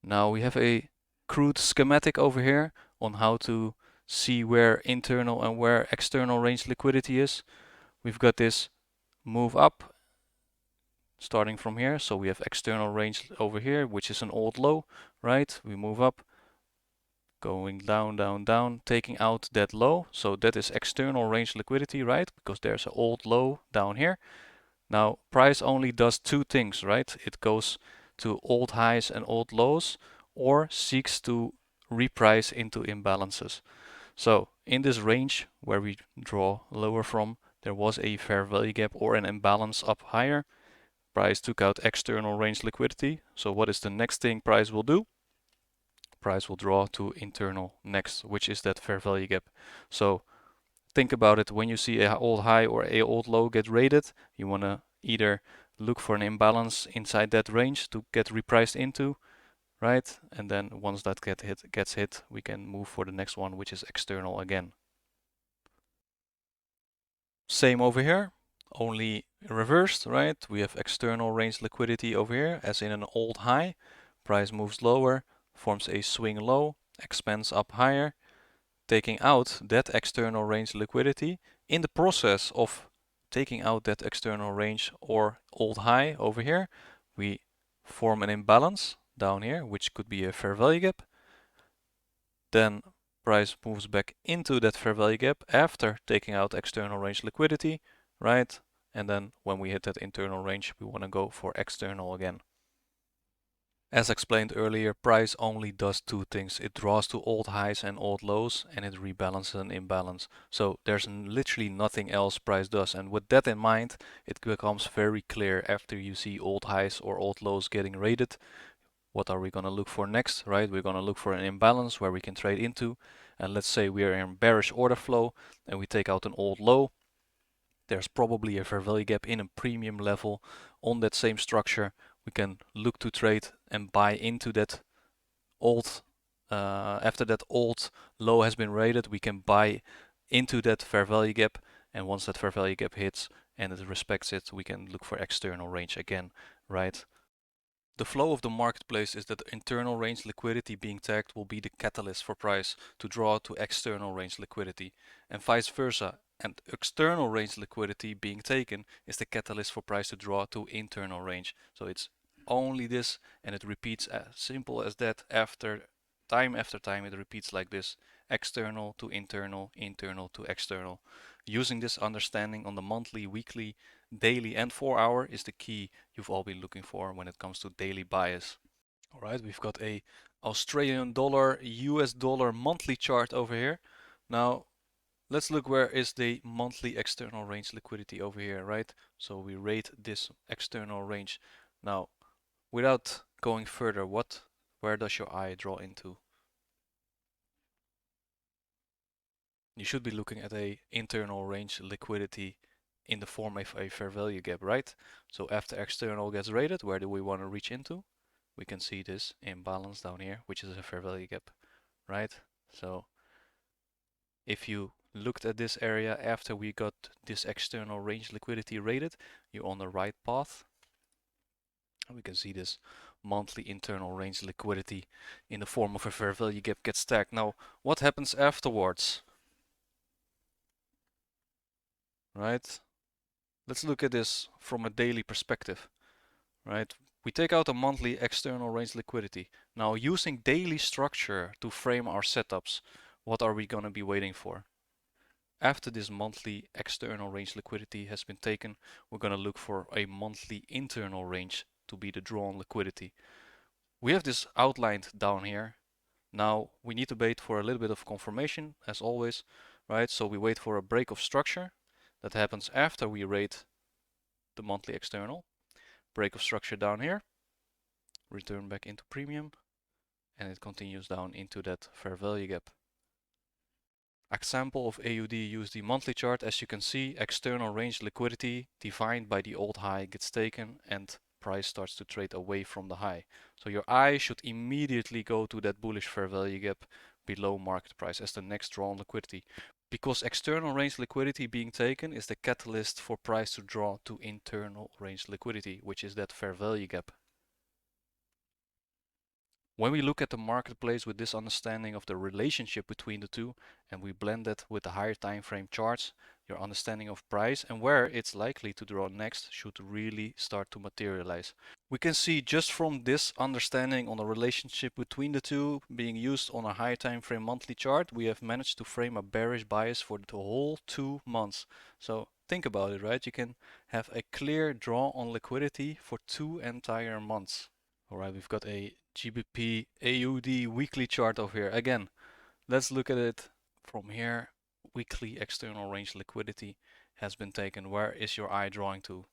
Now we have a crude schematic over here on how to see where internal and where external range liquidity is. We've got this move up starting from here. So we have external range over here, which is an old low, right? We move up, going down, down, down, taking out that low. So that is external range liquidity, right? Because there's an old low down here. Now, price only does two things, right? It goes to old highs and old lows, or seeks to reprice into imbalances. So in this range where we draw lower from, there was a fair value gap or an imbalance up higher. Price took out external range liquidity. So what is the next thing price will do? Price will draw to internal next, which is that fair value gap. So think about it, when you see a old high or a old low get rated, you want to either look for an imbalance inside that range to get repriced into, right? And then once that gets hit, we can move for the next one, which is external again. Same over here, only reversed, right? We have external range liquidity over here, as in an old high. Price moves lower, forms a swing low, expands up higher, taking out that external range liquidity. In the process of taking out that external range or old high over here, we form an imbalance down here, which could be a fair value gap. Then price moves back into that fair value gap after taking out external range liquidity, right? And then when we hit that internal range, we want to go for external again. As explained earlier, price only does two things. It draws to old highs and old lows, and it rebalances an imbalance. So there's literally nothing else price does. And with that in mind, it becomes very clear after you see old highs or old lows getting rated. What are we going to look for next, right? We're going to look for an imbalance where we can trade into. And let's say we are in bearish order flow and we take out an old low. There's probably a fair value gap in a premium level on that same structure. We can look to trade and buy into that old, after that old low has been rated, we can buy into that fair value gap. And once that fair value gap hits and it respects it, we can look for external range again, right? The flow of the marketplace is that internal range liquidity being tagged will be the catalyst for price to draw to external range liquidity, and vice versa. And external range liquidity being taken is the catalyst for price to draw to internal range. So it's only this, and it repeats as simple as that after time, it repeats like this: external to internal, internal to external. Using this understanding on the monthly, weekly, daily and 4 hour is the key you've all been looking for when it comes to daily bias. All right, we've got a Australian dollar, US dollar monthly chart over here. Now let's look where is the monthly external range liquidity over here, right? So we rate this external range. Now, without going further, where does your eye draw into? You should be looking at a internal range liquidity in the form of a fair value gap, right? So after external gets rated, where do we want to reach into? We can see this imbalance down here, which is a fair value gap, right? So if you looked at this area after we got this external range liquidity rated, you're on the right path. And we can see this monthly internal range liquidity in the form of a fair value gap gets tagged. Now, what happens afterwards? Right? Let's look at this from a daily perspective, right? We take out a monthly external range liquidity. Now, using daily structure to frame our setups, what are we going to be waiting for? After this monthly external range liquidity has been taken, we're going to look for a monthly internal range to be the drawn liquidity. We have this outlined down here. Now we need to wait for a little bit of confirmation, as always, right? So we wait for a break of structure. That happens after we rate the monthly external. Break of structure down here, return back into premium, and it continues down into that fair value gap. Example of AUD USD monthly chart. As you can see, external range liquidity defined by the old high gets taken and price starts to trade away from the high. So your eye should immediately go to that bullish fair value gap below market price as the next drawn liquidity, because external range liquidity being taken is the catalyst for price to draw to internal range liquidity, which is that fair value gap. When we look at the marketplace with this understanding of the relationship between the two, and we blend it with the higher time frame charts, your understanding of price and where it's likely to draw next should really start to materialize. We can see just from this understanding on the relationship between the two being used on a high time frame monthly chart, we have managed to frame a bearish bias for the whole 2 months. So think about it, right? You can have a clear draw on liquidity for 2 entire months. All right, we've got a GBP AUD weekly chart over here. Again, let's look at it from here. Weekly external range liquidity has been taken. Where is your eye drawing to?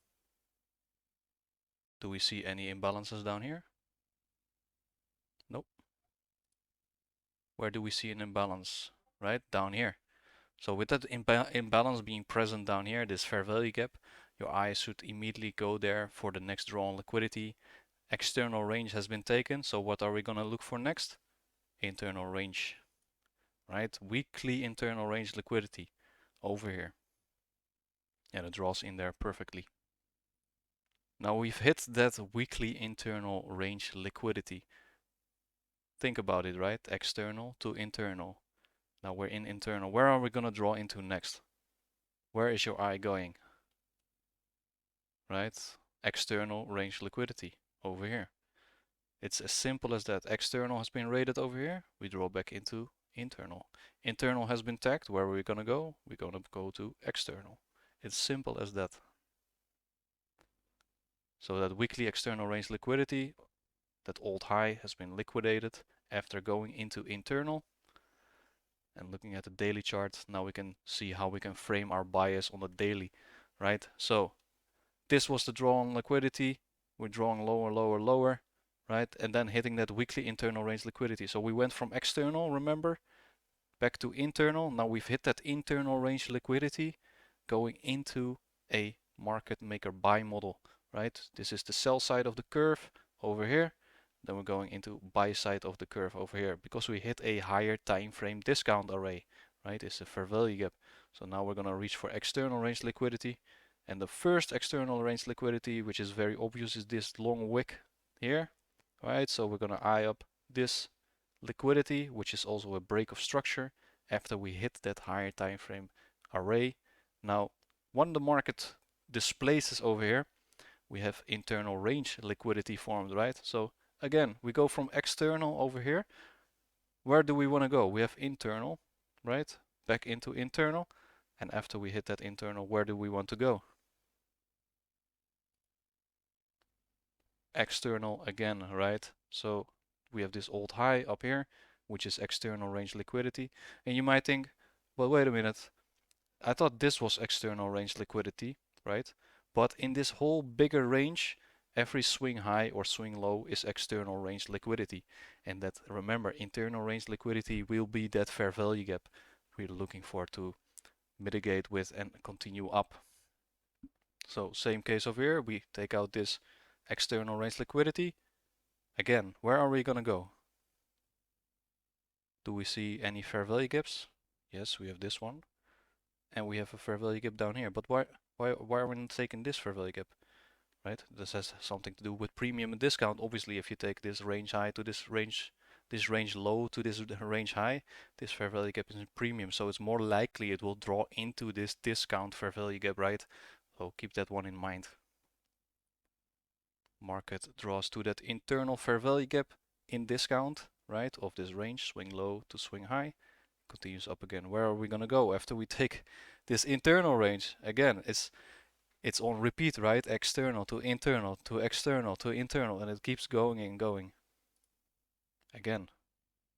Do we see any imbalances down here? Nope. Where do we see an imbalance? Right down here. So with that imbalance being present down here, this fair value gap, your eyes should immediately go there for the next draw on liquidity. External range has been taken. So what are we going to look for next? Internal range. Right? Weekly internal range liquidity over here. And it draws in there perfectly. Now we've hit that weekly internal range liquidity. Think about it, right? External to internal. Now we're in internal. Where are we going to draw into next? Where is your eye going? Right? External range liquidity over here. It's as simple as that. External has been rated over here. We draw back into internal. Internal has been tagged. Where are we going to go? We're going to go to external. It's simple as that. So that weekly external range liquidity, that old high has been liquidated after going into internal. And looking at the daily chart, now we can see how we can frame our bias on the daily, right? So this was the draw on liquidity. We're drawing lower, lower, lower, right? And then hitting that weekly internal range liquidity. So we went from external, remember, back to internal. Now we've hit that internal range liquidity going into a market maker buy model, right? This is the sell side of the curve over here. Then we're going into buy side of the curve over here because we hit a higher time frame discount array, right? It's a fair value gap. So now we're going to reach for external range liquidity. And the first external range liquidity, which is very obvious, is this long wick here, right? So we're going to eye up this liquidity, which is also a break of structure after we hit that higher time frame array. Now, when the market displaces over here, we have internal range liquidity formed, right? So again, we go from external over here. Where do we want to go? We have internal, right? Back into internal. And after we hit that internal, where do we want to go? External again, right? So we have this old high up here, which is external range liquidity. And you might think, well, wait a minute. I thought this was external range liquidity, right? But in this whole bigger range, every swing high or swing low is external range liquidity. And that, remember, internal range liquidity will be that fair value gap we're looking for to mitigate with and continue up. So same case over here, we take out this external range liquidity. Again, where are we gonna go? Do we see any fair value gaps? Yes, we have this one. And we have a fair value gap down here. But why are we not taking this fair value gap? Right? This has something to do with premium and discount. Obviously, if you take this range high to this range low to this range high, this fair value gap is in premium. So it's more likely it will draw into this discount fair value gap, right? So keep that one in mind. Market draws to that internal fair value gap in discount, right? Of this range, swing low to swing high. Continues up again. Where are we gonna go after we take this internal range? Again, it's on repeat, right? External to internal to external to internal, and it keeps going and going. Again,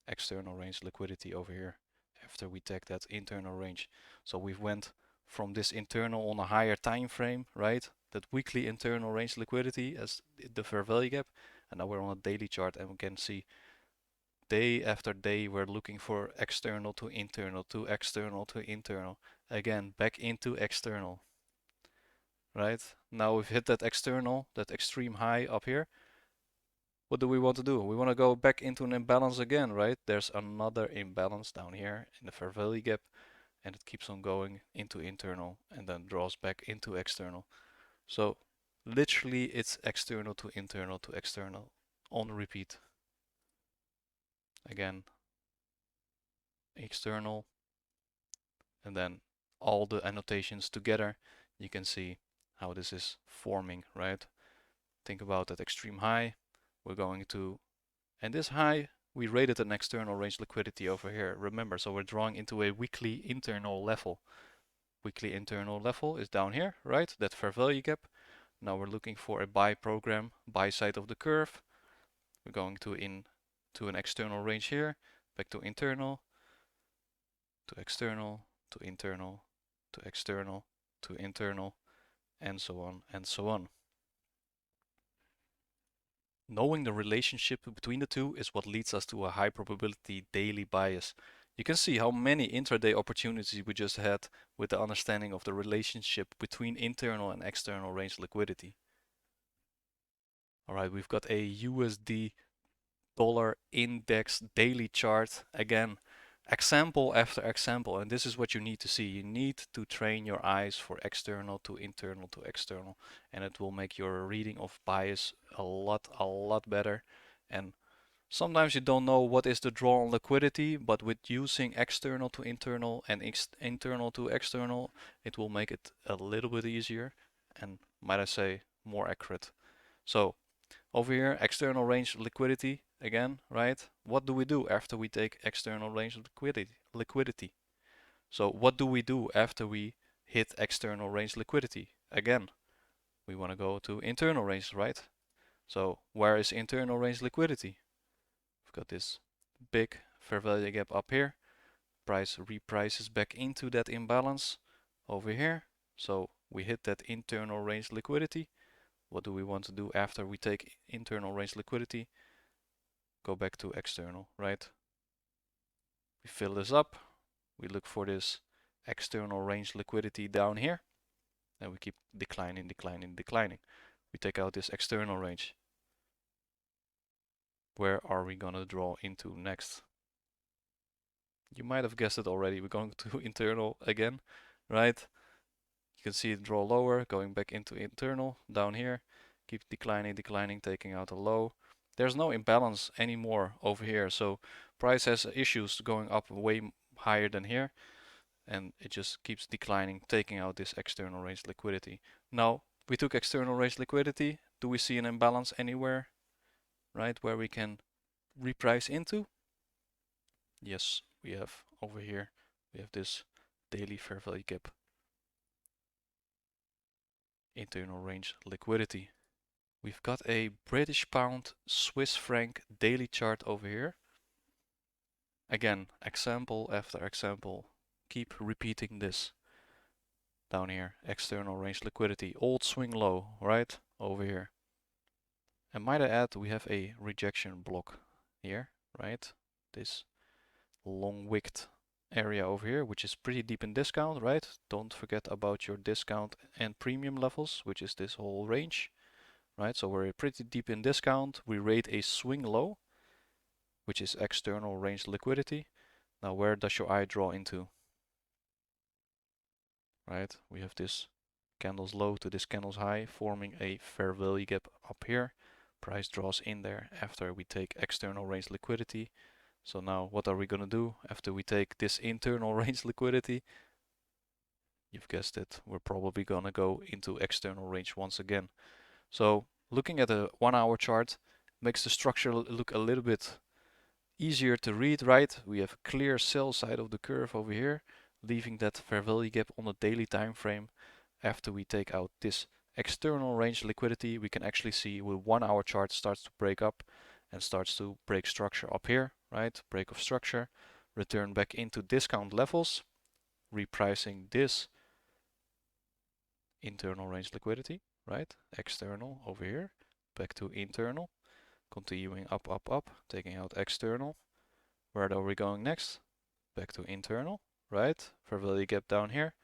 external range liquidity over here after we take that internal range. So we've went from this internal on a higher time frame, right? That weekly internal range liquidity as the fair value gap, and now we're on a daily chart and we can see day after day we're looking for external to internal to external to internal. Again, back into external. Right? Now we've hit that external, that extreme high up here. What do we want to do? We want to go back into an imbalance again, right? There's another imbalance down here in the fair value gap, and it keeps on going into internal and then draws back into external. So literally it's external to internal to external on repeat. again, external, and then all the annotations together, you can see how this is forming, right? Think about that extreme high. We're going to, and this high, we rated an external range liquidity over here. Remember, so we're drawing into a weekly internal level. Weekly internal level is down here, right? That fair value gap. Now we're looking for a buy program, buy side of the curve. We're going to an external range here, back to internal, to external, to internal, to external, to internal, and so on and so on. Knowing the relationship between the two is what leads us to a high probability daily bias. You can see how many intraday opportunities we just had with the understanding of the relationship between internal and external range liquidity. All right, we've got a USD dollar index daily chart. Again, example after example, and this is what you need to see. You need to train your eyes for external to internal to external, and it will make your reading of bias a lot better. And sometimes you don't know what is the draw on liquidity, but with using external to internal and internal to external, it will make it a little bit easier and, might I say, more accurate. So over here, external range liquidity again, right? What do we do after we take external range liquidity? So what do we do after we hit external range liquidity? Again, we want to go to internal range, right? So where is internal range liquidity? We've got this big fair value gap up here. Price reprices back into that imbalance over here. So we hit that internal range liquidity. What do we want to do after we take internal range liquidity? Go back to external, right? We fill this up. We look for this external range liquidity down here. And we keep declining, declining, declining. We take out this external range. Where are we gonna draw into next? You might have guessed it already. We're going to internal again, right? You can see it draw lower, going back into internal down here. Keep declining, declining, taking out a low. There's no imbalance anymore over here, so price has issues going up way higher than here, and it just keeps declining, taking out this external range liquidity. Now we took external range liquidity. Do we see an imbalance anywhere, right, where we can reprice into? Yes, we have over here. We have this daily fair value gap, internal range liquidity. We've got a British pound Swiss franc daily chart over here. Again, example after example. Keep repeating this. Down here, external range liquidity, old swing low, right? Over here. And might I add, we have a rejection block here, right? This long wicked area over here, which is pretty deep in discount, right? Don't forget about your discount and premium levels, which is this whole range. Right, so we're pretty deep in discount. We rate a swing low, which is external range liquidity. Now where does your eye draw into? Right, we have this candle's low to this candle's high, forming a fair value gap up here. Price draws in there after we take external range liquidity. So now what are we gonna do after we take this internal range liquidity? You've guessed it, we're probably gonna go into external range once again. So looking at a 1 hour chart makes the structure look a little bit easier to read, right? We have a clear sell side of the curve over here, leaving that fair value gap on the daily time frame. After we take out this external range liquidity, we can actually see with 1 hour chart starts to break up and starts to break structure up here, right? Break of structure, return back into discount levels, repricing this internal range liquidity, right? External over here, back to internal, continuing up, up, up, taking out external. Where are we going next? Back to internal, right? Fair value gap down here.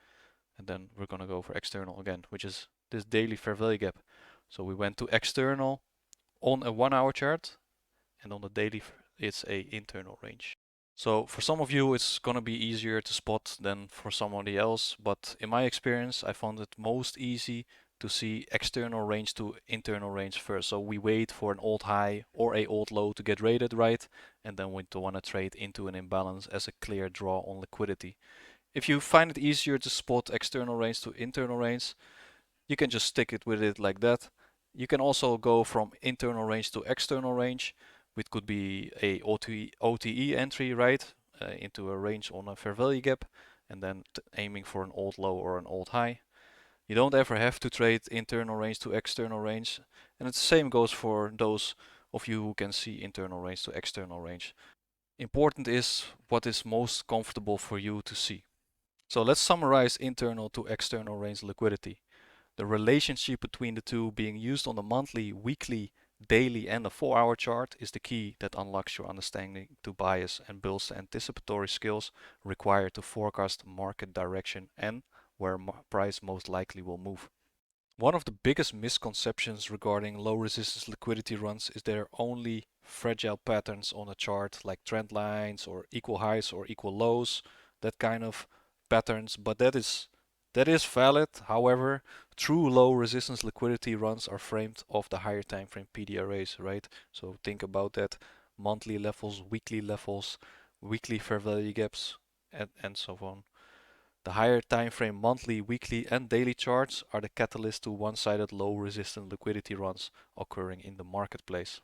And then we're gonna go for external again, which is this daily fair value gap. So we went to external on a 1 hour chart, and on the daily it's a internal range. So for some of you it's gonna be easier to spot than for somebody else, but in my experience I found it most easy to see external range to internal range first. So we wait for an old high or a old low to get rated right, and then we want to trade into an imbalance as a clear draw on liquidity. If you find it easier to spot external range to internal range, you can just stick it with it like that. You can also go from internal range to external range, which could be a OTE entry, right, into a range on a fair value gap, and then aiming for an old low or an old high. You don't ever have to trade internal range to external range, and the same goes for those of you who can see internal range to external range. Important is what is most comfortable for you to see. So let's summarize internal to external range liquidity. The relationship between the two being used on the monthly, weekly, daily and a 4-hour chart is the key that unlocks your understanding to bias and builds the anticipatory skills required to forecast market direction and where price most likely will move. One of the biggest misconceptions regarding low resistance liquidity runs is there are only fragile patterns on a chart like trend lines or equal highs or equal lows, that kind of patterns, but that is valid. However, true low resistance liquidity runs are framed off the higher time frame PDRAs, right? So think about that: monthly levels, weekly fair value gaps, and so on. The higher time frame monthly, weekly and daily charts are the catalyst to one-sided low resistant liquidity runs occurring in the marketplace.